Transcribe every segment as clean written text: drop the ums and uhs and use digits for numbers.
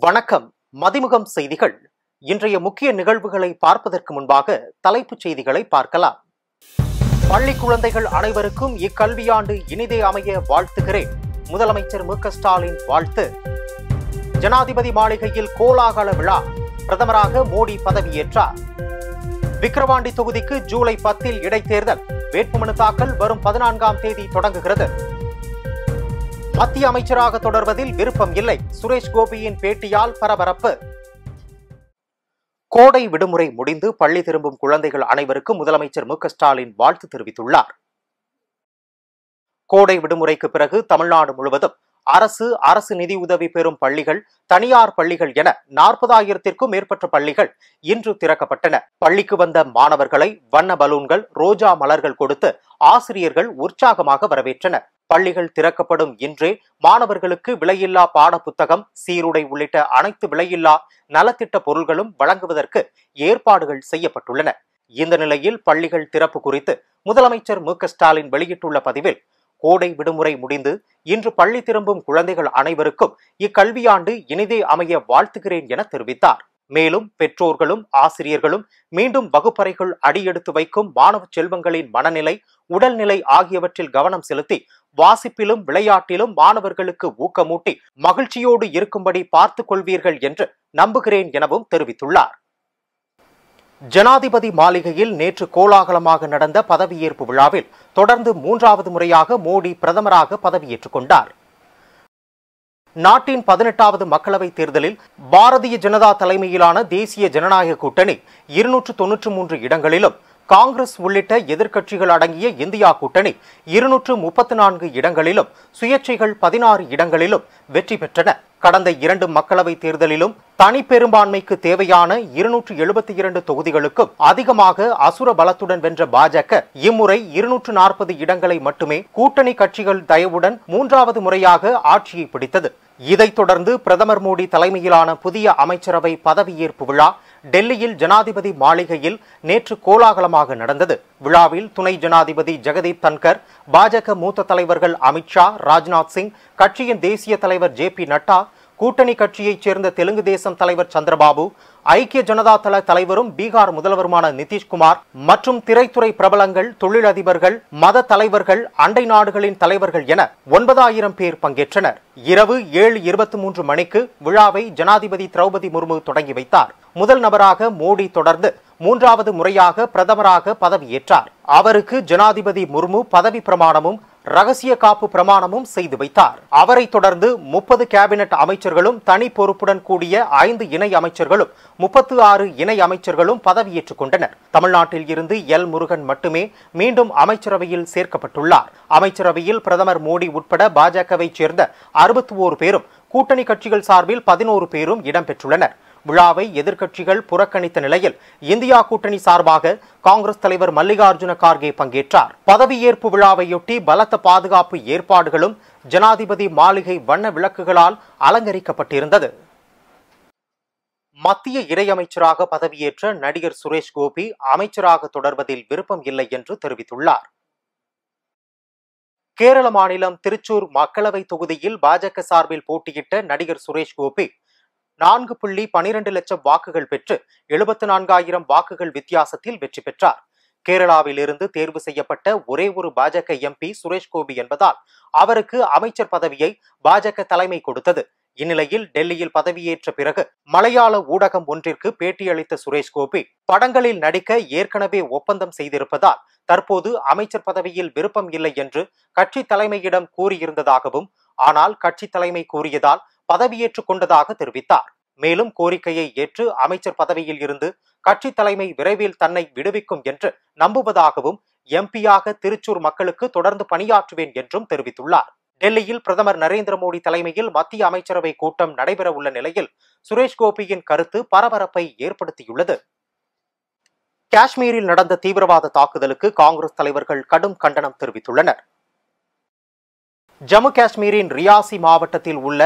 வணக்கம். மதிமுகம் செய்திகள். இன்றைய முக்கிய நிகழ்வுகளை பார்ப்பதற்கு முன்பாக தலைப்புச் செய்திகளை பார்க்கலாம். பள்ளி குழந்தைகள் அனைவருக்கும் இக்கல்வியாண்டு இனிதே அமைய வாழ்த்துகிறேன். முதலமைச்சர் மு.க.ஸ்டாலின் வாழ்த்து. ஜனாதிபதி மாளிகையில் கோலாகல விழா. பிரதமராக மோடி பதவியேற்றார். விக்கிரவாண்டி தொகுதிக்கு ஜூலை 10 இடைத்தேர்தல். வேட்புமனு தாக்கல் வரும் 14ஆம் தேதி தொடங்குகிறது. மத்திய அமைச்சராக தொடர்வதில் விருப்பம் இல்லை. சுரேஷ் கோபியின் பேட்டியால் பரபரப்பு. கோடை விடுமுறை முடிந்து பள்ளி திரும்பும் குழந்தைகள் அனைவருக்கும் முதலமைச்சர் மு.க.ஸ்டாலின் வாழ்த்து தெரிவித்துள்ளார். கோடை விடுமுறைக்கு பிறகு தமிழ்நாடு முழுவதும் அரசு நிதியுதவி பெறும் பள்ளிகள், தனியார் பள்ளிகள் என 40,000க்கும் மேற்பட்ட பள்ளிகள் இன்று திறக்கப்பட்டன. பள்ளிக்கு வந்த மாணவர்களை வண்ண பலூன்கள், ரோஜா மலர்கள் கொடுத்து ஆசிரியர்கள் உற்சாகமாக வரவேற்றனர். பள்ளிகள் திறக்கப்படும் இன்றே மாணவர்களுக்கு விலையில்லா பாட புத்தகம், சீருடை உள்ளிட்ட அனைத்து விலையில்லா நலத்திட்ட பொருள்களும் வழங்குவதற்கு ஏற்பாடுகள் செய்யப்பட்டுள்ளன. இந்த நிலையில் பள்ளிகள் திறப்பு குறித்து முதலமைச்சர் மு.க.ஸ்டாலின் வெளியிட்டுள்ள பதிவில், கோடை விடுமுறை முடிந்து இன்று பள்ளி திரும்பும் குழந்தைகள் அனைவருக்கும் இக்கல்வியாண்டு இனிதே அமைய வாழ்த்துகிறேன் என தெரிவித்தார். மேலும் பெற்றோர்களும் ஆசிரியர்களும் மீண்டும் வகுப்பறைகள் அடியெடுத்து வைக்கும் மாணவ செல்வங்களின் மனநிலை, உடல்நிலை ஆகியவற்றில் கவனம் செலுத்தி வாசிப்பிலும் விளையாட்டிலும் மாணவர்களுக்கு ஊக்கமூட்டி மகிழ்ச்சியோடு இருக்கும்படி பார்த்துக் கொள்வீர்கள் என்று நம்புகிறேன் எனவும் தெரிவித்துள்ளார். ஜனாதிபதி மாளிகையில் நேற்று கோலாகலமாக நடந்த பதவியேற்பு விழாவில் தொடர்ந்து 3வது முறையாக மோடி பிரதமராக பதவியேற்றுக் கொண்டார். நாட்டின் 18வது மக்களவைத் தேர்தலில் பாரதிய ஜனதா தலைமையிலான தேசிய ஜனநாயக கூட்டணி 293 இடங்களிலும், காங்கிரஸ் உள்ளிட்ட எதிர்க்கட்சிகள் அடங்கிய இந்தியா கூட்டணி 234 இடங்களிலும், சுயேட்சைகள் 16 இடங்களிலும் வெற்றி பெற்றன. கடந்த 2 மக்களவைத் தேர்தலிலும் தனி பெரும்பான்மைக்கு தேவையான 272 தொகுதிகளுக்கும் அதிகமாக அசுர பலத்துடன் வென்ற பாஜக இம்முறை 240 இடங்களை மட்டுமே கூட்டணி கட்சிகள் தயவுடன் 3வது முறையாக ஆட்சியை பிடித்தது. இதைத் தொடர்ந்து பிரதமர் மோடி தலைமையிலான புதிய அமைச்சரவை பதவியேற்பு விழா டெல்லியில் ஜனாதிபதி மாளிகையில் நேற்று கோலாகலமாக நடந்தது. விழாவில் துணை ஜனாதிபதி ஜெகதீப் தன்கர், பாஜக மூத்த தலைவர்கள் அமித்ஷா, ராஜ்நாத் சிங், கட்சியின் தேசிய தலைவர் ஜே.பி. நட்டா, கூட்டணி கட்சியைச் சேர்ந்த தெலுங்கு தேசம் தலைவர் சந்திரபாபு, ஐக்கிய ஜனதா தள தலைவரும் பீகார் முதல்வருமான நிதிஷ்குமார் மற்றும் திரைத்துறை பிரபலங்கள், தொழிலதிபர்கள், மத தலைவர்கள், அண்டை நாடுகளின் தலைவர்கள் என 9,000 பேர் பங்கேற்றனர். இரவு 7:23 மணிக்கு விழாவை ஜனாதிபதி திரௌபதி முர்மு தொடங்கி வைத்தார். முதல் நபராக மோடி தொடர்ந்து 3வது முறையாக பிரதமராக பதவியேற்றார். அவருக்கு ஜனாதிபதி முர்மு பதவி பிரமாணமும் ரகசிய காப்பு பிரமாணமும் செய்து வைத்தார். அவரை தொடர்ந்து 30 கேபினெட் அமைச்சர்களும் தனி பொறுப்புடன் கூடிய 5 இணை அமைச்சர்களும் 36 இணை அமைச்சர்களும் பதவியேற்றுக் கொண்டனர். தமிழ்நாட்டில் இருந்து எல். முருகன் மட்டுமே மீண்டும் அமைச்சரவையில் சேர்க்கப்பட்டுள்ளார். அமைச்சரவையில் பிரதமர் மோடி உட்பட பாஜகவை சேர்ந்த 61 பேரும், கூட்டணி கட்சிகள் சார்பில் 11 பேரும் இடம்பெற்றுள்ளனர். விழாவை எதிர்க்கட்சிகள் புறக்கணித்த நிலையில் இந்தியா கூட்டணி சார்பாக காங்கிரஸ் தலைவர் மல்லிகார்ஜுன கார்கே பங்கேற்றார். பதவியேற்பு விழாவையொட்டி பலத்த பாதுகாப்பு ஏற்பாடுகளும் ஜனாதிபதி மாளிகை வண்ண விளக்குகளால் அலங்கரிக்கப்பட்டிருந்தது. மத்திய இணையமைச்சராக பதவியேற்ற நடிகர் சுரேஷ் கோபி அமைச்சராக தொடர்வதில் விருப்பம் இல்லை என்று தெரிவித்துள்ளார். கேரள மாநிலம் திருச்சூர் மக்களவை தொகுதியில் பாஜக சார்பில் போட்டியிட்ட நடிகர் சுரேஷ் கோபி 4.12 லட்சம் வாக்குகள் பெற்று 74,000 வாக்குகள் வித்தியாசத்தில் வெற்றி பெற்றார். கேரளாவில் இருந்து தேர்வு செய்யப்பட்ட ஒரே ஒரு பாஜக எம்பி சுரேஷ் கோபி என்பதால் அவருக்கு அமைச்சர் பதவியை பாஜக தலைமை கொடுத்தது. இந்நிலையில் டெல்லியில் பதவியேற்ற பிறகு மலையாள ஊடகம் ஒன்றிற்கு பேட்டியளித்த சுரேஷ் கோபி, படங்களில் நடிக்க ஏற்கனவே ஒப்பந்தம் செய்திருப்பதால் தற்போது அமைச்சர் பதவியில் விருப்பம் இல்லை என்று கட்சி தலைமையிடம் கூறியிருந்ததாகவும், ஆனால் கட்சி தலைமை கூறியதால் பதவியேற்றுக் கொண்டதாக தெரிவித்தார். மேலும் கோரிக்கையை ஏற்று அமைச்சர் பதவியில் இருந்து கட்சி தலைமை விரைவில் தன்னை விடுவிக்கும் என்று நம்புவதாகவும், எம்பியாக திருச்சூர் மக்களுக்கு தொடர்ந்து பணியாற்றுவேன் என்றும் தெரிவித்துள்ளார். டெல்லியில் பிரதமர் நரேந்திர மோடி தலைமையில் மத்திய அமைச்சரவை கூட்டம் நடைபெற உள்ள நிலையில் சுரேஷ் கோபியின் கருத்து பரபரப்பை ஏற்படுத்தியுள்ளது. காஷ்மீரில் நடந்த தீவிரவாத தாக்குதலுக்கு காங்கிரஸ் தலைவர்கள் கடும் கண்டனம் தெரிவித்துள்ளனர். ஜம்மு காஷ்மீரின் ரியாசி மாவட்டத்தில் உள்ள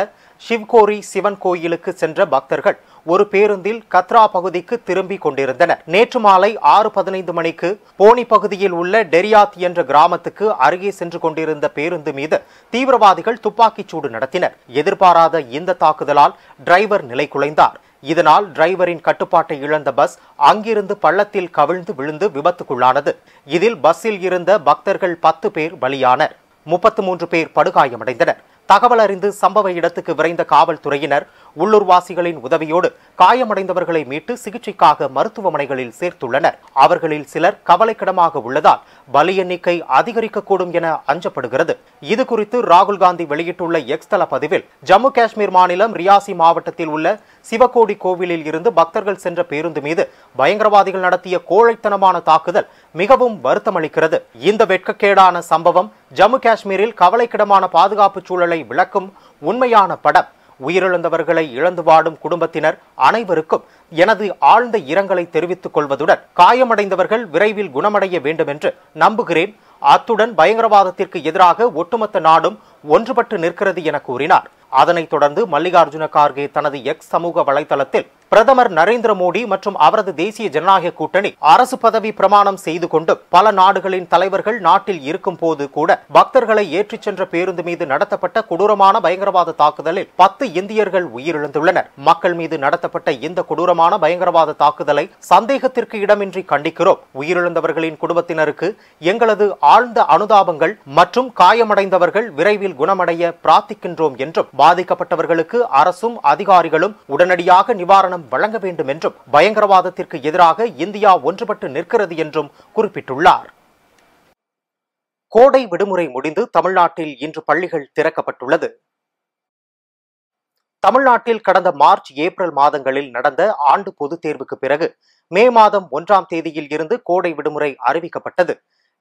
சிவ்கோரி சிவன் கோயிலுக்கு சென்ற பக்தர்கள் ஒரு பேருந்தில் கத்ரா பகுதிக்கு திரும்பி கொண்டிருந்தனர். நேற்று மாலை 6:15 மணிக்கு போனி பகுதியில் உள்ள டெரியாத் என்ற கிராமத்துக்கு அருகே சென்று கொண்டிருந்த பேருந்து மீது தீவிரவாதிகள் துப்பாக்கிச் சூடு நடத்தினர். எதிர்பாராத இந்த தாக்குதலால் டிரைவர் நிலைகுலைந்தார். இதனால் டிரைவரின் கட்டுப்பாட்டை இழந்த பஸ் அங்கிருந்து பள்ளத்தில் கவிழ்ந்து விழுந்து விபத்துக்குள்ளானது. இதில் பஸ்ஸில் இருந்த பக்தர்கள் 10 பேர் பலியானர். 33 பேர் படுகாயமடைந்தனர். தகவல் அறிந்து சம்பவ இடத்துக்கு விரைந்த காவல்துறையினர் உள்ளூர்வாசிகளின் உதவியோடு காயமடைந்தவர்களை மீட்டு சிகிச்சைக்காக மருத்துவமனைகளில் சேர்த்துள்ளனர். அவர்களில் சிலர் கவலைக்கிடமாக உள்ளதால் பலி எண்ணிக்கை அதிகரிக்கக்கூடும் என அஞ்சப்படுகிறது. இதுகுறித்து ராகுல் காந்தி வெளியிட்டுள்ள எக்ஸ் தள பதிவில், ஜம்மு காஷ்மீர் மாநிலம் ரியாசி மாவட்டத்தில் உள்ள சிவகோடி கோவிலில் இருந்து பக்தர்கள் சென்ற பேருந்து மீது பயங்கரவாதிகள் நடத்திய கோழைத்தனமான தாக்குதல் மிகவும் வருத்தமளிக்கிறது. இந்த வெட்கக்கேடான சம்பவம் ஜம்மு காஷ்மீரில் கவலைக்கிடமான பாதுகாப்பு சூழலை விளக்கும் உண்மையான படம். உயிரிழந்தவர்களை இழந்து வாடும் குடும்பத்தினர் அனைவருக்கும் எனது ஆழ்ந்த இரங்கலை தெரிவித்துக் கொள்வதுடன் காயமடைந்தவர்கள் விரைவில் குணமடைய வேண்டும் என்று நம்புகிறேன். அத்துடன் பயங்கரவாதத்திற்கு எதிராக ஒட்டுமொத்த நாடும் ஒன்றுபட்டு நிற்கிறது என கூறினார். அதனைத் தொடர்ந்து மல்லிகார்ஜுன கார்கே தனது எக்ஸ் சமூக வலைதளத்தில் பிரதமர் நரேந்திர மோடி மற்றும் அவரது தேசிய ஜனநாயக கூட்டணி அரசு பதவி பிரமாணம் செய்து கொண்டு பல நாடுகளின் தலைவர்கள் நாட்டில் இருக்கும் போது கூட பக்தர்களை ஏற்றிச் சென்ற பேருந்து மீது நடத்தப்பட்ட கொடூரமான பயங்கரவாத தாக்குதலில் 10 இந்தியர்கள் உயிரிழந்துள்ளனர். மக்கள் மீது நடத்தப்பட்ட இந்த கொடூரமான பயங்கரவாத தாக்குதலை சந்தேகத்திற்கு இடமின்றி கண்டிக்கிறோம். உயிரிழந்தவர்களின் குடும்பத்தினருக்கு எங்களது ஆழ்ந்த அனுதாபங்கள் மற்றும் காயமடைந்தவர்கள் விரைவில் குணமடைய பிரார்த்திக்கின்றோம் என்றும் பாதிக்கப்பட்டவர்களுக்கு அரசும் அதிகாரிகளும் உடனடியாக நிவாரணம் வழங்க வேண்டும் என்றும் பயங்கரவாதத்திற்கு எதிராக இந்தியா ஒன்றுபட்டு நிற்கிறது என்றும் குறிப்பிட்டுள்ளார். கோடை விடுமுறை முடிந்து தமிழ்நாட்டில் இன்று பள்ளிகள் திறக்கப்பட்டுள்ளது. தமிழ்நாட்டில் கடந்த மார்ச், ஏப்ரல் மாதங்களில் நடந்த ஆண்டு பொதுத் தேர்வுக்கு பிறகு மே மாதம் 1ஆம் தேதியில் இருந்து கோடை விடுமுறை அறிவிக்கப்பட்டது.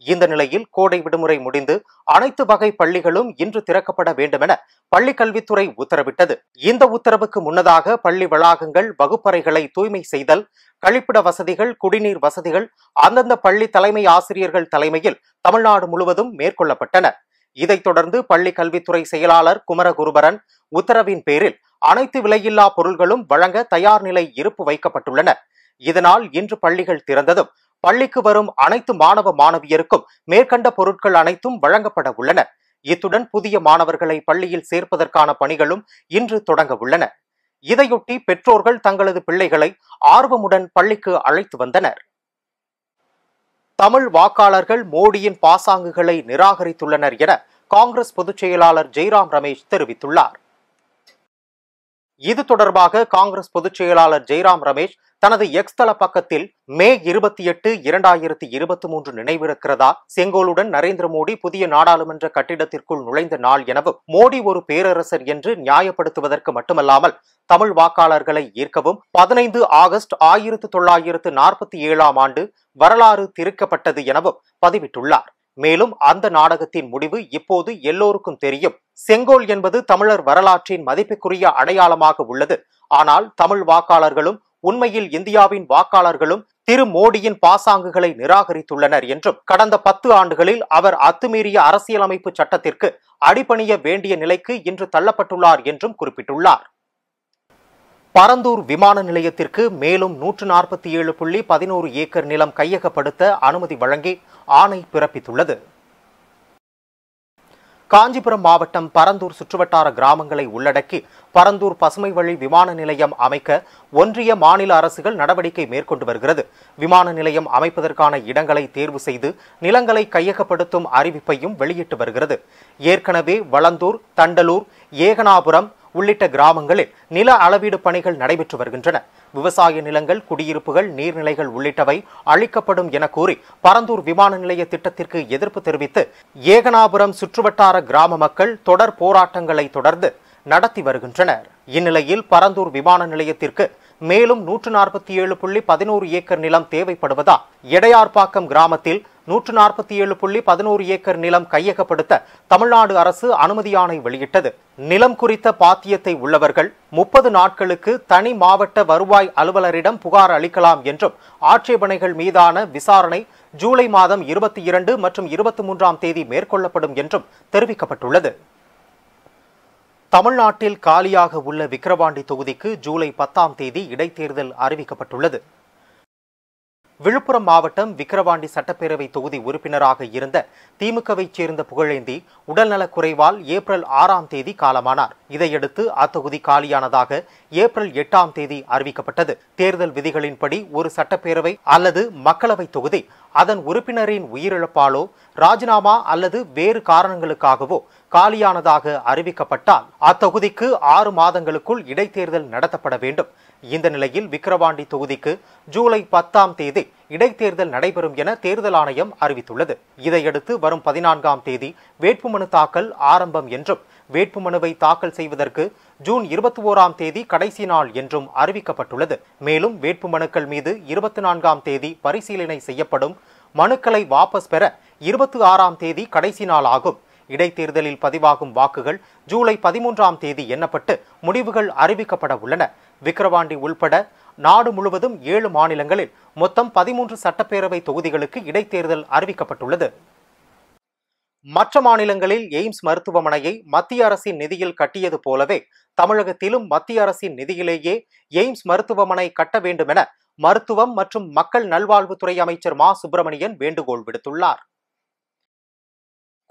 இந்த நிலையில் கோடை விடுமுறை முடிந்து அனைத்து வகை பள்ளிகளும் இன்று திறக்கப்பட வேண்டும் என பள்ளிக் கல்வித்துறை உத்தரவிட்டது. இந்த உத்தரவுக்கு முன்னதாக பள்ளி வளாகங்கள், வகுப்பறைகளை தூய்மை செய்தல், கழிப்பிட வசதிகள், குடிநீர் வசதிகள் அந்தந்த பள்ளி தலைமை ஆசிரியர்கள் தலைமையில் தமிழ்நாடு முழுவதும் மேற்கொள்ளப்பட்டன. இதைத் தொடர்ந்து பள்ளி கல்வித்துறை செயலாளர் குமரகுருபரன் உத்தரவின் பேரில் அனைத்து விலையில்லா பொருட்களும் வழங்க தயார் நிலை இருப்பு வைக்கப்பட்டுள்ளன. இதனால் இன்று பள்ளிகள் திறந்ததும் பள்ளிக்கு வரும் அனைத்து மாணவ மாணவியருக்கும் மேற்கண்ட பொருட்கள் அனைத்தும் வழங்கப்பட உள்ளன. இத்துடன் புதிய மாணவர்களை பள்ளியில் சேர்ப்பதற்கான பணிகளும் இன்று தொடங்க உள்ளன. இதையொட்டி பெற்றோர்கள் தங்களது பிள்ளைகளை ஆர்வமுடன் பள்ளிக்கு அழைத்து வந்தனர். தமிழ் வாக்காளர்கள் மோடியின் பாசாங்குகளை நிராகரித்துள்ளனர் என காங்கிரஸ் பொதுச் செயலாளர் ஜெய்ராம் ரமேஷ் தெரிவித்துள்ளார். இது தொடர்பாக காங்கிரஸ் பொதுச் செயலாளர் ஜெய்ராம் ரமேஷ் தனது எக்ஸ் தள பக்கத்தில் மே 28, 2023 நினைவிருக்கிறதா, செங்கோலுடன் நரேந்திர மோடி புதிய நாடாளுமன்ற கட்டிடத்திற்குள் நுழைந்த நாள் எனவும், மோடி ஒரு பேரரசர் என்று நியாயப்படுத்துவதற்கு மட்டுமல்லாமல் தமிழ் வாக்காளர்களை ஈர்க்கவும் 15 ஆகஸ்ட் 1947ஆம் ஆண்டு வரலாறு திரிக்கப்பட்டது எனவும் பதிவிட்டுள்ளார். மேலும் அந்த நாடகத்தின் முடிவு இப்போது எல்லோருக்கும் தெரியும். செங்கோல் என்பது தமிழர் வரலாற்றின் மதிப்புக்குரிய அடையாளமாக உள்ளது. ஆனால் தமிழ் வாக்காளர்களும் உண்மையில் இந்தியாவின் வாக்காளர்களும் திரு மோடியின் பாசாங்குகளை நிராகரித்துள்ளனர் என்றும், கடந்த 10 ஆண்டுகளில் அவர் அத்துமீறிய அரசியலமைப்பு சட்டத்திற்கு அடிபணிய வேண்டிய நிலைக்கு இன்று தள்ளப்பட்டுள்ளார் என்றும் குறிப்பிட்டுள்ளார். பரந்தூர் விமான நிலையத்திற்கு மேலும் 147.11 ஏக்கர் நிலம் கையகப்படுத்த அனுமதி வழங்கி ஆணை பிறப்பித்துள்ளது. காஞ்சிபுரம் மாவட்டம் பரந்தூர் சுற்றுவட்டார கிராமங்களை உள்ளடக்கி பரந்தூர் பசுமை வழி விமான நிலையம் அமைக்க ஒன்றிய, மாநில அரசுகள் நடவடிக்கை மேற்கொண்டு வருகிறது. விமான நிலையம் அமைப்பதற்கான இடங்களை தேர்வு செய்து நிலங்களை கையகப்படுத்தும் அறிவிப்பையும் வெளியிட்டு வருகிறது. ஏற்கனவே வளந்தூர், தண்டலூர், ஏகனாபுரம் உள்ளிட்ட கிராமங்களில் நில அளவீடு பணிகள் நடைபெற்று வருகின்றன. விவசாய நிலங்கள், குடியிருப்புகள், நீர்நிலைகள் உள்ளிட்டவை அழிக்கப்படும் என கூறி பரந்தூர் விமான நிலைய திட்டத்திற்கு எதிர்ப்பு தெரிவித்து ஏகனாபுரம் சுற்றுவட்டார கிராம மக்கள் தொடர் போராட்டங்களை தொடர்ந்து நடத்தி வருகின்றனர். இந்நிலையில் பரந்தூர் விமான நிலையத்திற்கு மேலும் 147.11 ஏக்கர் நிலம் தேவைப்படுவதால் எடையார்பாக்கம் கிராமத்தில் 147.11 ஏக்கர் நிலம் கையகப்படுத்த தமிழ்நாடு அரசு அனுமதி ஆணை வெளியிட்டது. நிலம் குறித்த பாத்தியத்தை உள்ளவர்கள் 30 நாட்களுக்கு தனி மாவட்ட வருவாய் அலுவலரிடம் புகார் அளிக்கலாம் என்றும், ஆட்சேபனைகள் மீதான விசாரணை ஜூலை மாதம் 22 மற்றும் 23ஆம் தேதி மேற்கொள்ளப்படும் என்றும் தெரிவிக்கப்பட்டுள்ளது. தமிழ்நாட்டில் காலியாக உள்ள விக்கிரவாண்டி தொகுதிக்கு ஜூலை 10ஆம் தேதி இடைத்தேர்தல் அறிவிக்கப்பட்டுள்ளது. விழுப்புரம் மாவட்டம் விக்கிரவாண்டி சட்டப்பேரவை தொகுதி உறுப்பினராக இருந்த திமுகவைச் சேர்ந்த புகழேந்தி உடல்நலக் குறைவால் ஏப்ரல் 6ஆம் தேதி காலமானார். இதையடுத்து அத்தொகுதி காலியானதாக ஏப்ரல் 8ஆம் தேதி அறிவிக்கப்பட்டது. தேர்தல் விதிகளின்படி ஒரு சட்டப்பேரவை அல்லது மக்களவை தொகுதி அதன் உறுப்பினரின் உயிரிழப்பாலோ ராஜினாமா அல்லது வேறு காரணங்களுக்காகவோ காலியானதாக அறிவிக்கப்பட்டால் அத்தொகுதிக்கு 6 மாதங்களுக்குள் இடைத்தேர்தல் நடத்தப்பட வேண்டும். இந்த நிலையில் விக்கிரவாண்டி தொகுதிக்கு ஜூலை 10ஆம் தேதி இடைத்தேர்தல் நடைபெறும் என தேர்தல் ஆணையம் அறிவித்துள்ளது. இதையடுத்து வரும் 14ஆம் தேதி வேட்புமனு தாக்கல் ஆரம்பம் என்றும் வேட்புமனுவை தாக்கல் செய்வதற்கு ஜூன் 21ஆம் தேதி கடைசி நாள் என்றும் அறிவிக்கப்பட்டுள்ளது. மேலும் வேட்புமனுக்கள் மீது 24ஆம் தேதி பரிசீலனை செய்யப்படும். மனுக்களை வாபஸ் பெற 26ஆம் தேதி கடைசி நாள் ஆகும். இடைத்தேர்தலில் பதிவாகும் வாக்குகள் ஜூலை 13ஆம் தேதி எண்ணப்பட்டு முடிவுகள் அறிவிக்கப்பட உள்ளன. விக்கிரவாண்டி உள்பட நாடு முழுவதும் 7 மாநிலங்களில் மொத்தம் 13 சட்டப்பேரவை தொகுதிகளுக்கு இடைத்தேர்தல் அறிவிக்கப்பட்டுள்ளது. மற்ற மாநிலங்களில் எய்ம்ஸ் மருத்துவமனையை மத்திய அரசின் நிதியில் கட்டியது போலவே தமிழகத்திலும் மத்திய அரசின் நிதியிலேயே எய்ம்ஸ் மருத்துவமனை கட்ட வேண்டும் என மருத்துவம் மற்றும் மக்கள் நல்வாழ்வுத்துறை அமைச்சர் மா சுப்பிரமணியன் வேண்டுகோள் விடுத்துள்ளார்.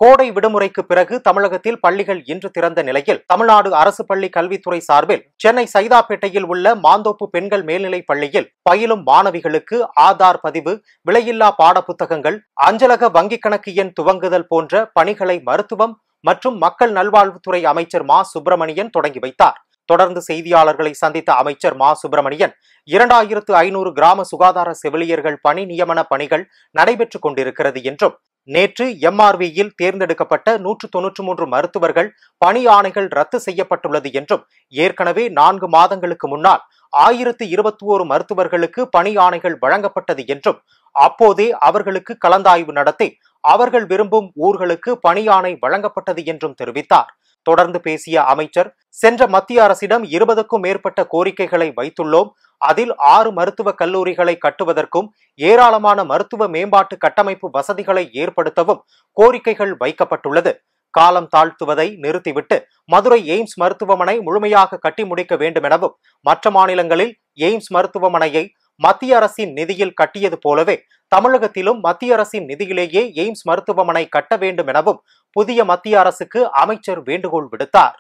கோடை விடுமுறைக்கு பிறகு தமிழகத்தில் பள்ளிகள் இன்று திறந்த நிலையில் தமிழ்நாடு அரசு பள்ளி கல்வித்துறை சார்பில் சென்னை சைதாப்பேட்டையில் உள்ள மாந்தோப்பு பெண்கள் மேல்நிலைப் பள்ளியில் பயிலும் மாணவிகளுக்கு ஆதார் பதிவு, விலையில்லா பாடப்புத்தகங்கள், அஞ்சலக வங்கிக் கணக்கு எண் துவங்குதல் போன்ற பணிகளை மருத்துவம் மற்றும் மக்கள் நல்வாழ்வுத்துறை அமைச்சர் மா சுப்பிரமணியன் தொடங்கி வைத்தார். தொடர்ந்து செய்தியாளர்களை சந்தித்த அமைச்சர் மா சுப்பிரமணியன் 2500 கிராம சுகாதார செவிலியர்கள் பணி நியமன பணிகள் நடைபெற்றுக் கொண்டிருக்கிறது என்றும் நேற்று எம்ஆர்வியில் தேர்ந்தெடுக்கப்பட்ட 193 மருத்துவர்கள் பணி ஆணைகள் ரத்து செய்யப்பட்டுள்ளது என்றும் ஏற்கனவே 4 மாதங்களுக்கு முன்னால் 1021 மருத்துவர்களுக்கு பணி ஆணைகள் வழங்கப்பட்டது என்றும் அப்போதே அவர்களுக்கு கலந்தாய்வு நடத்தி அவர்கள் விரும்பும் ஊர்களுக்கு பணி ஆணை வழங்கப்பட்டது என்றும் தெரிவித்தார். தொடர்ந்து பேசிய அமைச்சர், சென்ற மத்திய அரசிடம் 20க்கும் மேற்பட்ட கோரிக்கைகளை வைத்துள்ளோம். அதில் 6 மருத்துவக் கல்லூரிகளை கட்டுவதற்கும் ஏராளமான மருத்துவ மேம்பாட்டு கட்டமைப்பு வசதிகளை ஏற்படுத்தவும் கோரிக்கைகள் வைக்கப்பட்டுள்ளது. காலம் தாழ்த்துவதை நிறுத்திவிட்டு மதுரை எய்ம்ஸ் மருத்துவமனை முழுமையாக கட்டி முடிக்க வேண்டும் எனவும் மற்ற மாநிலங்களில் எய்ம்ஸ் மருத்துவமனையை மத்திய அரசின் நிதியில் கட்டியது போலவே தமிழகத்திலும் மத்திய அரசின் நிதியிலேயே எய்ம்ஸ் மருத்துவமனை கட்ட வேண்டும் எனவும் புதிய மத்திய அரசுக்கு அமைச்சர் வேண்டுகோள் விடுத்தார்.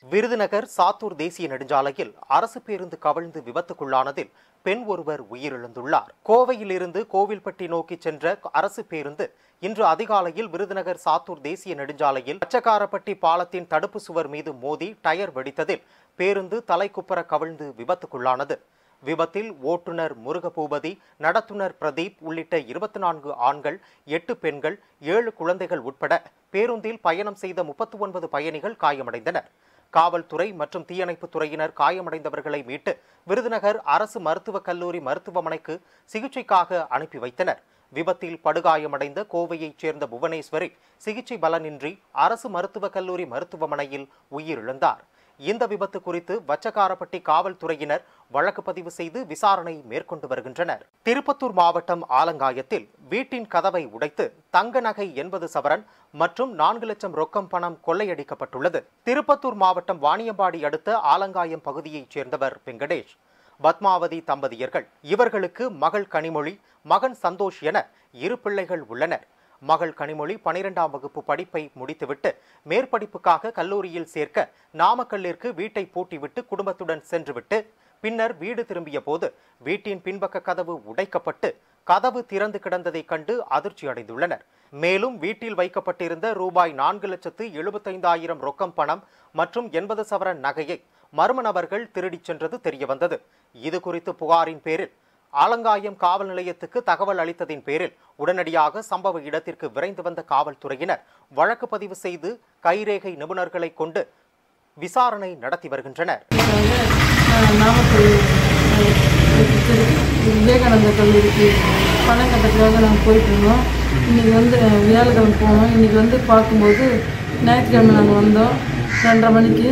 விருதுநகர் சாத்தூர் தேசிய நெடுஞ்சாலையில் அரசு பேருந்து கவிழ்ந்து விபத்துக்குள்ளானதில் பெண் ஒருவர் உயிரிழந்துள்ளார். கோவையிலிருந்து கோவில்பட்டி நோக்கி சென்ற அரசு பேருந்து இன்று அதிகாலையில் விருதுநகர் சாத்தூர் தேசிய நெடுஞ்சாலையில் பச்சக்காரப்பட்டி பாலத்தின் தடுப்பு சுவர் மீது மோதி டயர் வெடித்ததில் பேருந்து தலைக்குப்புற கவிழ்ந்து விபத்துக்குள்ளானது. விபத்தில் ஓட்டுநர் முருகபூபதி, நடத்துனர் பிரதீப் உள்ளிட்ட 24 ஆண்கள், 8 பெண்கள், 7 குழந்தைகள் உட்பட பேருந்தில் பயணம் செய்த 39 பயணிகள் காயமடைந்தனர். காவல்துறை மற்றும் தீயணைப்பு துறையினர் காயமடைந்தவர்களை மீட்டு விருதுநகர் அரசு மருத்துவக் கல்லூரி மருத்துவமனைக்கு சிகிச்சைக்காக அனுப்பி வைத்தனர். விபத்தில் படுகாயமடைந்த கோவையைச் சேர்ந்த புவனேஸ்வரி சிகிச்சை பலனின்றி அரசு மருத்துவக் கல்லூரி மருத்துவமனையில் உயிரிழந்தார். இந்த விபத்து குறித்து வச்சக்காரப்பட்டி காவல்துறையினர் வழக்கு பதிவு செய்து விசாரணை மேற்கொண்டு வருகின்றனர். திருப்பத்தூர் மாவட்டம் ஆலங்காயத்தில் வீட்டின் கதவை உடைத்து தங்க நகை 80 சவரன் மற்றும் 4 லட்சம் ரொக்கம் பணம் கொள்ளையடிக்கப்பட்டுள்ளது. திருப்பத்தூர் மாவட்டம் வாணியம்பாடி அடுத்த ஆலங்காயம் பகுதியைச் சேர்ந்தவர் வெங்கடேஷ், பத்மாவதி தம்பதியர்கள். இவர்களுக்கு மகள் கனிமொழி, மகன் சந்தோஷ் என 2 பிள்ளைகள் உள்ளனர். மகள் கனிமொழி 12ஆம் வகுப்பு படிப்பை முடித்துவிட்டு மேற்படிப்புக்காக கல்லூரியில் சேர்க்க நாமக்கல்லிற்கு வீட்டை பூட்டிவிட்டு குடும்பத்துடன் சென்றுவிட்டு பின்னர் வீடு திரும்பிய போது வீட்டின் பின்பக்க கதவு உடைக்கப்பட்டு கதவு திறந்து கிடந்ததை கண்டு அதிர்ச்சி அடைந்துள்ளனர். மேலும் வீட்டில் வைக்கப்பட்டிருந்த ரூபாய் 4,75,000 ரொக்கம் பணம் மற்றும் 80 சவரன் நகையை மர்ம நபர்கள் திருடிச் சென்றது தெரியவந்தது. இது குறித்து புகாரின் பேரில் ஆலங்காயம் காவல் நிலையத்துக்கு தகவல் அளித்ததின் பேரில் உடனடியாக சம்பவ இடத்திற்கு விரைந்து வந்த காவல்துறையினர் வழக்கு பதிவு செய்து கைரேகை நிபுணர்களை கொண்டு விசாரணை நடத்தி வருகின்றனர். விவேகானந்த கல்லூரிக்கு பணம் கட்டுறதுக்காக நாங்கள் போயிட்டு இருந்தோம். இன்றைக்கி வியாழக்கிழமை போனோம். இன்றைக்கி பார்க்கும்போது ஞாயிற்றுக்கிழமை நாங்கள் வந்தோம். 2:30 மணிக்கு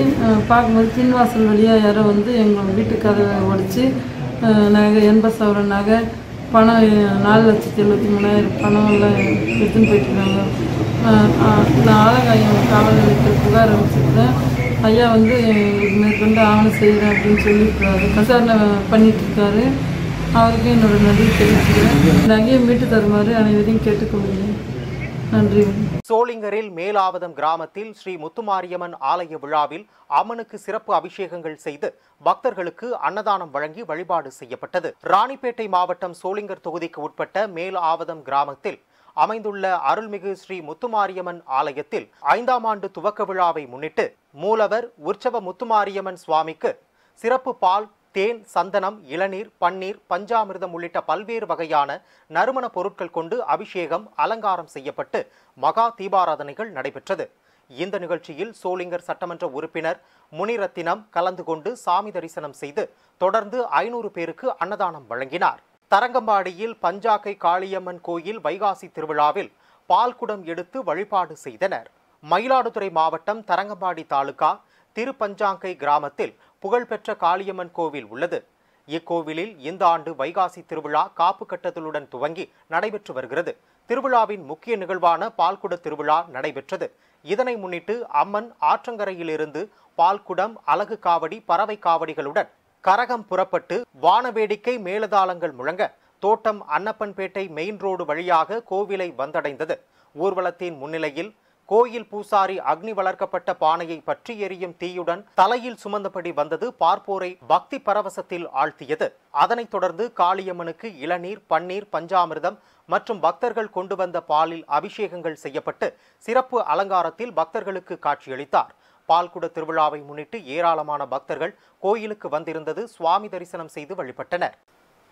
பார்க்கும்போது பின்வாசல் வழியாக யாரோ எங்கள் வீட்டு கதவை உடைச்சி நகை 80 சவரன் நகை, பணம் 4,73,000 பணம் எல்லாம் எடுத்துன்னு போயிட்டுருக்காங்க. நான் ஆலங்காயம் காவல் நிலையத்தில் புகார் அளிச்சிருந்தேன். ஐயா வந்து மேற்கொண்டு ஆவணம் செய்கிறேன் அப்படின்னு சொல்லியிருக்காரு. விசாரணை பண்ணிட்டு இருக்காரு. அவருக்கு என்னோட நன்றி தெரிவிச்சுக்கிறேன். நகையை மீட்டு தருமாறு அனைவரையும் கேட்டுக்கொள்கிறேன். நன்றி. சோளிங்கரில் மேலாவதம் கிராமத்தில் ஸ்ரீ முத்துமாரியம்மன் ஆலய விழாவில் அம்மனுக்கு சிறப்பு அபிஷேகங்கள் செய்து பக்தர்களுக்கு அன்னதானம் வழங்கி வழிபாடு செய்யப்பட்டது. ராணிப்பேட்டை மாவட்டம் சோளிங்கர் தொகுதிக்கு உட்பட்ட மேலாவதம் கிராமத்தில் அமைந்துள்ள அருள்மிகு ஸ்ரீ முத்துமாரியம்மன் ஆலயத்தில் 5ஆம் ஆண்டு துவக்க விழாவை முன்னிட்டு மூலவர் உற்சவ முத்துமாரியம்மன் சுவாமிக்கு சிறப்பு பால், தேன், சந்தனம், இளநீர், பன்னீர், பஞ்சாமிர்தம் உள்ளிட்ட பல்வேறு வகையான நறுமண பொருட்கள் கொண்டு அபிஷேகம், அலங்காரம் செய்யப்பட்டு மகா தீபாராதனைகள் நடைபெற்றது. இந்த நிகழ்ச்சியில் சோளிங்கர் சட்டமன்ற உறுப்பினர் முனிரத்தினம் கலந்து கொண்டு சாமி தரிசனம் செய்து தொடர்ந்து 500 பேருக்கு அன்னதானம் வழங்கினார். தரங்கம்பாடியில் பஞ்சாக்கை காளியம்மன் கோயில் வைகாசி திருவிழாவில் பால்குடம் எடுத்து வழிபாடு செய்தனர். மயிலாடுதுறை மாவட்டம் தரங்கம்பாடி தாலுகா திருப்பஞ்சாங்கை கிராமத்தில் புகழ்பெற்ற காளியம்மன் கோவில் உள்ளது. இக்கோவிலில் இந்த ஆண்டு வைகாசி திருவிழா காப்பு கட்டுதலுடன் துவங்கி நடைபெற்று வருகிறது. திருவிழாவின் முக்கிய நிகழ்வான பால்குட திருவிழா நடைபெற்றது. இதனை முன்னிட்டு அம்மன் ஆற்றங்கரையிலிருந்து பால்குடம், அலகு காவடி, பறவை காவடிகளுடன் கரகம் புறப்பட்டு வானவேடிக்கை, மேலதாளங்கள் முழங்க தோட்டம் அன்னப்பன்பேட்டை மெயின் ரோடு வழியாக கோவிலை வந்தடைந்தது. ஊர்வலத்தின் முன்னிலையில் கோயில் பூசாரி அக்னி வளர்க்கப்பட்ட பானையை பற்றி எரியும் தீயுடன் தலையில் சுமந்தபடி வந்தது பார்ப்போரை பக்தி பரவசத்தில் ஆழ்த்தியது. அதனைத் தொடர்ந்து காளியம்மனுக்கு இளநீர், பன்னீர், பஞ்சாமிர்தம் மற்றும் பக்தர்கள் கொண்டு வந்த பாலில் அபிஷேகங்கள் செய்யப்பட்டு சிறப்பு அலங்காரத்தில் பக்தர்களுக்கு காட்சியளித்தார். பால்குட திருவிழாவை முன்னிட்டு ஏராளமான பக்தர்கள் கோயிலுக்கு வந்திருந்தது சுவாமி தரிசனம் செய்து வழிபட்டனர்.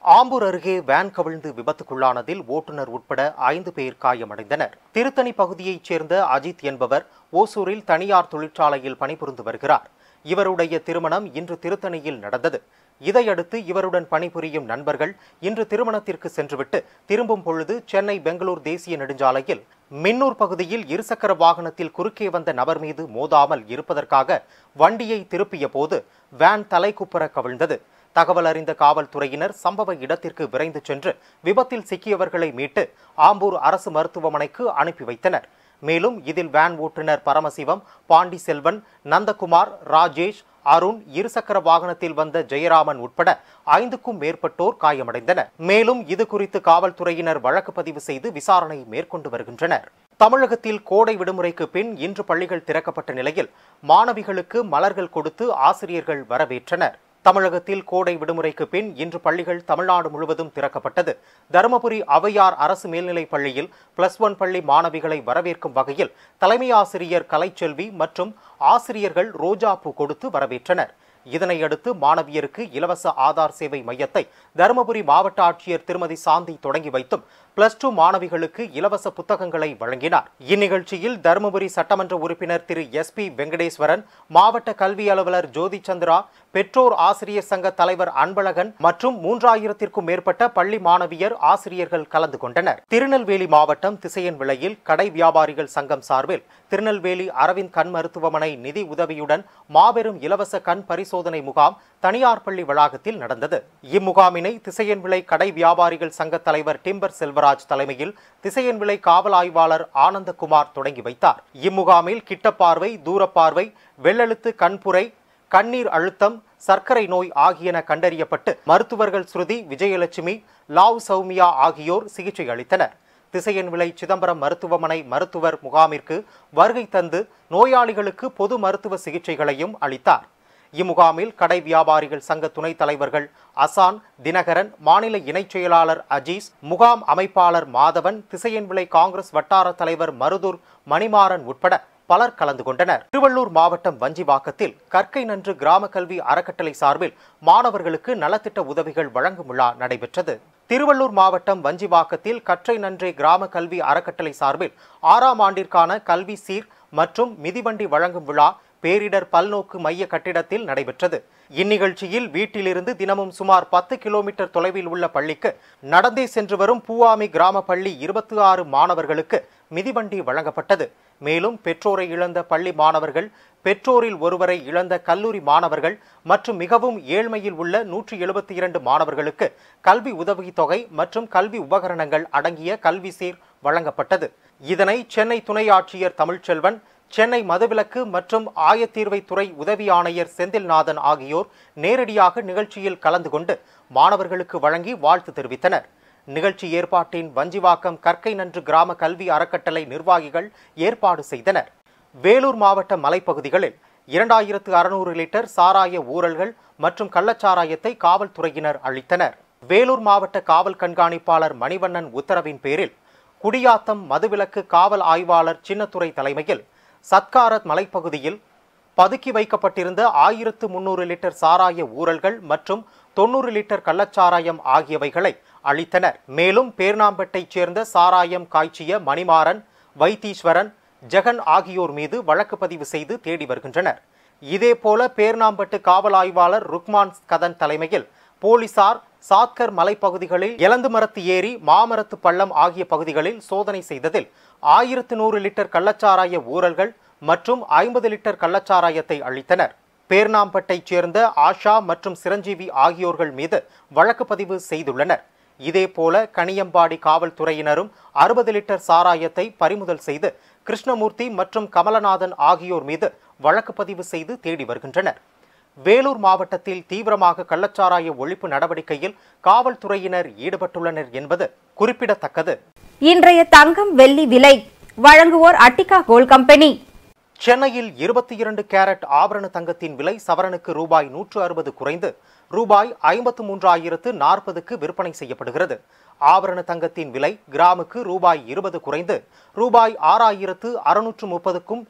ஆம்பூர் அருகே வேன் கவிழ்ந்து விபத்துக்குள்ளானதில் ஓட்டுநர் உட்பட 5 பேர் காயமடைந்தனர். திருத்தணி பகுதியைச் சேர்ந்த அஜித் என்பவர் ஓசூரில் தனியார் தொழிற்சாலையில் பணிபுரிந்து வருகிறார். இவருடைய திருமணம் இன்று திருத்தணியில் நடந்தது. இதையடுத்து இவருடன் பணிபுரியும் நண்பர்கள் இன்று திருமணத்திற்கு சென்றுவிட்டு திரும்பும் பொழுது சென்னை பெங்களூர் தேசிய நெடுஞ்சாலையில் மின்னூர் பகுதியில் இருசக்கர வாகனத்தில் குறுக்கே வந்த நபர் மீது மோதாமல் இருப்பதற்காக வண்டியை திருப்பிய போது வேன் தலைக்குப்புற கவிழ்ந்தது. தகவல் அறிந்த காவல்துறையினர் சம்பவ இடத்திற்கு விரைந்து சென்று விபத்தில் சிக்கியவர்களை மீட்டு ஆம்பூர் அரசு மருத்துவமனைக்கு அனுப்பி வைத்தனர். மேலும் இதில் வேன் ஓட்டுநர் பரமசிவம், பாண்டி செல்வன், நந்தகுமார், ராஜேஷ், அருண், இருசக்கர வாகனத்தில் வந்த ஜெயராமன் உட்பட 5க்கும் மேற்பட்டோர் காயமடைந்தனர். மேலும் இது குறித்து காவல்துறையினர் வழக்கு பதிவு செய்து விசாரணை மேற்கொண்டு வருகின்றனர். தமிழகத்தில் கோடை விடுமுறைக்கு பின் இன்று பள்ளிகள் திறக்கப்பட்ட நிலையில் மாணவிகளுக்கு மலர்கள் கொடுத்து ஆசிரியர்கள் வரவேற்றனர். தமிழகத்தில் கோடை விடுமுறைக்கு பின் இன்று பள்ளிகள் தமிழ்நாடு முழுவதும் திறக்கப்பட்டது. தருமபுரி ஔவையார் அரசு மேல்நிலைப் பள்ளியில் +1 பள்ளி மாணவிகளை வரவேற்கும் வகையில் தலைமை ஆசிரியர் கலைச்செல்வி மற்றும் ஆசிரியர்கள் ரோஜாப்பூ கொடுத்து வரவேற்றனர். இதனையடுத்து மாணவியருக்கு இலவச ஆதார் சேவை மையத்தை தருமபுரி மாவட்ட ஆட்சியர் திருமதி சாந்தி தொடங்கி வைத்தும் +2 மாணவிகளுக்கு இலவச புத்தகங்களை வழங்கினார். இந்நிகழ்ச்சியில் தருமபுரி சட்டமன்ற உறுப்பினர் திரு SP வெங்கடேஸ்வரன், மாவட்ட கல்வி அலுவலர் ஜோதி சந்திரா, பெற்றோர் ஆசிரியர் சங்க தலைவர் அன்பழகன் மற்றும் 3000த்திற்கும் மேற்பட்ட பள்ளி மாணவியர், ஆசிரியர்கள் கலந்து கொண்டனர். திருநெல்வேலி மாவட்டம் திசையன்விளையில் கடை வியாபாரிகள் சங்கம் சார்பில் திருநெல்வேலி அரவிந்த் கண் மருத்துவமனை நிதி உதவியுடன் மாபெரும் இலவச கண் பரிசோதனை முகாம் தனியார் பள்ளி வளாகத்தில் நடந்தது. இம்முகாமினை திசையன்விளை கடை வியாபாரிகள் சங்க தலைவர் டிம்பர் செல்வராஜ் தலைமையில் திசையன்விளை காவல் ஆய்வாளர் ஆனந்தகுமார் தொடங்கி வைத்தார். இம்முகாமில் கிட்டப்பார்வை, தூரப்பார்வை, வெள்ளெழுத்து கண்புரை, கண்ணீர் அழுத்தம், சர்க்கரை நோய் ஆகியன கண்டறியப்பட்டு மருத்துவர்கள் ஸ்ருதி, விஜயலட்சுமி, லாவ் சௌமியா ஆகியோர் சிகிச்சை அளித்தனர். திசையன்விளை சிதம்பரம் மருத்துவமனை மருத்துவர் முகாமிற்கு வருகை தந்து நோயாளிகளுக்கு பொது மருத்துவ சிகிச்சைகளையும் அளித்தார். இம்முகாமில் கடை வியாபாரிகள் சங்க துணைத் தலைவர்கள் அசான், தினகரன், மாநில இணைச் செயலாளர் அஜீஸ், முகாம் அமைப்பாளர் மாதவன், திசையன்விளை காங்கிரஸ் வட்டார தலைவர் மருதூர் மணிமாறன் உட்பட பலர் கலந்து கொண்டனர். திருவள்ளூர் மாவட்டம் வஞ்சிவாக்கத்தில் கற்கை நன்று கிராம கல்வி அறக்கட்டளை சார்பில் மாணவர்களுக்கு நலத்திட்ட உதவிகள் வழங்கும் விழா நடைபெற்றது. திருவள்ளூர் மாவட்டம் வஞ்சிவாக்கத்தில் கற்றை நன்றே கிராம கல்வி அறக்கட்டளை சார்பில் 6ஆம் ஆண்டிற்கான கல்வி சீர் மற்றும் மிதிவண்டி வழங்கும் விழா பேரிடர் பல்நோக்கு மைய கட்டிடத்தில் நடைபெற்றது. இந்நிகழ்ச்சியில் வீட்டிலிருந்து தினமும் சுமார் 10 கிலோமீட்டர் தொலைவில் உள்ள பள்ளிக்கு நடந்தே சென்று வரும் பூவாமி கிராம பள்ளி 26 மாணவர்களுக்கு மிதிவண்டி வழங்கப்பட்டது. மேலும் பெற்றோரை இழந்த பள்ளி மாணவர்கள், பெற்றோரில் ஒருவரை இழந்த கல்லூரி மாணவர்கள் மற்றும் மிகவும் ஏழ்மையில் உள்ள 172 மாணவர்களுக்கு கல்வி உதவித்தொகை மற்றும் கல்வி உபகரணங்கள் அடங்கிய கல்வி சீர் வழங்கப்பட்டது. இதனை சென்னை துணை ஆட்சியர் தமிழ்ச்செல்வன், சென்னை மதுவிலக்கு மற்றும் ஆயத்தீர்வைத்துறை உதவி ஆணையர் செந்தில்நாதன் ஆகியோர் நேரடியாக நிகழ்ச்சியில் கலந்து கொண்டு மாணவர்களுக்கு வழங்கி வாழ்த்து தெரிவித்தனர். நிகழ்ச்சி ஏற்பாட்டின் வஞ்சிவாக்கம் கற்கை நன்று கிராம கல்வி அறக்கட்டளை நிர்வாகிகள் ஏற்பாடு செய்தனர். வேலூர் மாவட்ட மலைப்பகுதிகளில் 2600 லிட்டர் சாராய ஊழல்கள் மற்றும் கள்ளச்சாராயத்தை காவல்துறையினர் அளித்தனர். வேலூர் மாவட்ட காவல் கண்காணிப்பாளர் மணிவண்ணன் உத்தரவின் பேரில் குடியாத்தம் மதுவிலக்கு காவல் ஆய்வாளர் சின்னத்துறை தலைமையில் சத்காரத் மலைப்பகுதியில் பதுக்கி வைக்கப்பட்டிருந்த 1300 லிட்டர் சாராய ஊழல்கள் மற்றும் 90 லிட்டர் கள்ளச்சாராயம் ஆகியவைகளை அளித்தனர். மேலும் பேர்ணாம்பேட்டைச் சேர்ந்த சாராயம் காய்ச்சிய மணிமாறன், வைத்தீஸ்வரன், ஜெகன் ஆகியோர் மீது வழக்கு பதிவு செய்து தேடி வருகின்றனர். இதேபோல பேர்ணாம்பட்டு காவல் ஆய்வாளர் ருக்மான் கதன் தலைமையில் போலீசார் சாத்கர் மலைப்பகுதிகளில் எலந்துமரத்து ஏரி, மாமரத்து பள்ளம் ஆகிய பகுதிகளில் சோதனை செய்ததில் 1100 லிட்டர் கள்ளச்சாராய ஊழல்கள் மற்றும் 50 லிட்டர் கள்ளச்சாராயத்தை அளித்தனர். பேர்ணாம்பட்டைச் சேர்ந்த ஆஷா மற்றும் சிரஞ்சீவி ஆகியோர்கள் மீது வழக்கு பதிவு செய்துள்ளனர். இதேபோல கனியம்பாடி காவல்துறையினரும் 60 லிட்டர் சாராயத்தை பறிமுதல் செய்து கிருஷ்ணமூர்த்தி மற்றும் கமலநாதன் ஆகியோர் மீது வழக்கு பதிவு செய்து தேடி வருகின்றனர். வேலூர் மாவட்டத்தில் தீவிரமாக கள்ளச்சாராய ஒழிப்பு நடவடிக்கையில் காவல்துறையினர் ஈடுபட்டுள்ளனர் என்பது குறிப்பிடத்தக்கது. இன்றைய தங்கம் வெள்ளி விலை வழங்குவோர் அட்டிகா கோல்ட் கம்பெனி. சென்னையில் 22 கேரட் ஆபரண தங்கத்தின் விலை சவரனுக்கு ரூபாய் 160 குறைந்து ரூபாய் 53,040க்கு விற்பனை செய்யப்படுகிறது. ஆபரண தங்கத்தின் விலை கிராமுக்கு ரூபாய் 20 குறைந்து ரூபாய் 6,630க்கும்,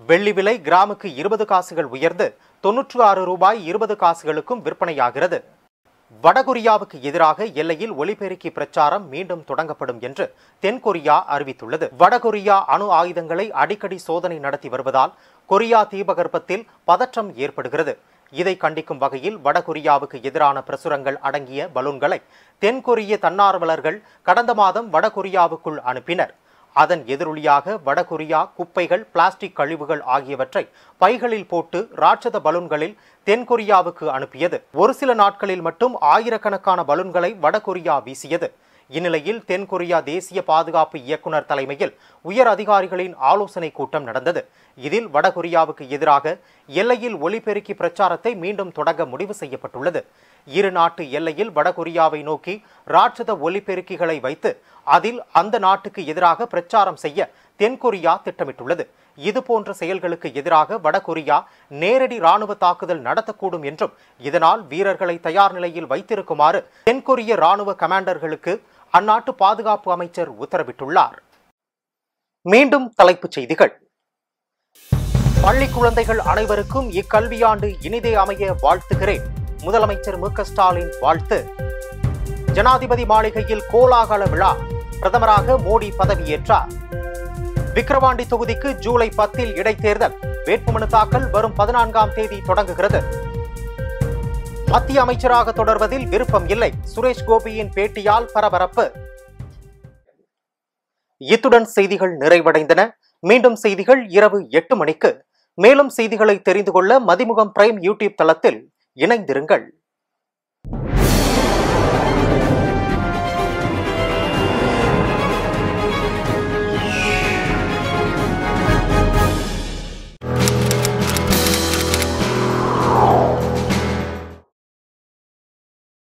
வெள்ளி விலை கிராமுக்கு 20 காசுகள் உயர்ந்து 96 ரூபாய் 20 காசுகளுக்கும் விற்பனையாகிறது. வடகொரியாவுக்கு எதிராக எல்லையில் ஒலிபெருக்கி பிரச்சாரம் மீண்டும் தொடங்கப்படும் என்று தென்கொரியா அறிவித்துள்ளது. வடகொரியா அணு ஆயுதங்களை அடிக்கடி சோதனை நடத்தி வருவதால் கொரியா தீபகற்பத்தில் பதற்றம் ஏற்படுகிறது. இதை கண்டிக்கும் வகையில் வடகொரியாவுக்கு எதிரான பிரசுரங்கள் அடங்கிய பலூன்களை தென்கொரிய தன்னார்வலர்கள் கடந்த மாதம் வடகொரியாவுக்குள் அனுப்பினர். அதன் எதிரொலியாக வடகொரியா குப்பைகள், பிளாஸ்டிக் கழிவுகள் ஆகியவற்றை பைகளில் போட்டு ராட்சத பலூன்களில் தென்கொரியாவுக்கு அனுப்பியது. ஒரு சில நாட்களில் மட்டும் ஆயிரக்கணக்கான பலூன்களை வடகொரியா வீசியது. இந்நிலையில் தென்கொரியா தேசிய பாதுகாப்பு இயக்குநர் தலைமையில் உயர் அதிகாரிகளின் ஆலோசனை கூட்டம் நடந்தது. இதில் வடகொரியாவுக்கு எதிராக எல்லையில் ஒலிபெருக்கி பிரச்சாரத்தை மீண்டும் தொடங்க முடிவு செய்யப்பட்டுள்ளது. இரு நாட்டு எல்லையில் வடகொரியாவை நோக்கி ராட்சத ஒலிபெருக்கிகளை வைத்து அதில் அந்த நாட்டுக்கு எதிராக பிரச்சாரம் செய்ய தென்கொரியா திட்டமிட்டுள்ளது. இதுபோன்ற செயல்களுக்கு எதிராக வடகொரியா நேரடி ராணுவ தாக்குதல் நடத்தக்கூடும் என்றும் இதனால் வீரர்களை தயார் நிலையில் வைத்திருக்குமாறு தென்கொரிய ராணுவ கமாண்டர்களுக்கு அந்நாட்டு பாதுகாப்பு அமைச்சர் உத்தரவிட்டுள்ளார். மீண்டும் தலைப்புச் செய்திகள். பள்ளி குழந்தைகள் அனைவருக்கும் இக்கல்வியாண்டு இனிதே அமைய வாழ்த்துகிறேன். முதலமைச்சர் மு க ஸ்டாலின் வாழ்த்து. ஜனாதிபதி மாளிகையில் கோலாகல விழா. பிரதமராக மோடி பதவியேற்றார். விக்கிரவாண்டி தொகுதிக்கு ஜூலை 10 இடைத்தேர்தல். வேட்புமனு தாக்கல் வரும் 14ஆம் தேதி தொடங்குகிறது. மத்திய அமைச்சராக தொடர்வதில் விருப்பம் இல்லை. சுரேஷ் கோபியின் பேட்டியால் பரபரப்பு. இத்துடன் செய்திகள் நிறைவடைந்தன. மீண்டும் செய்திகள் இரவு 8 மணிக்கு. மேலும் செய்திகளை தெரிந்து கொள்ள மதிமுகம் பிரைம் யூடியூப் தளத்தில் இணைந்திருங்கள்.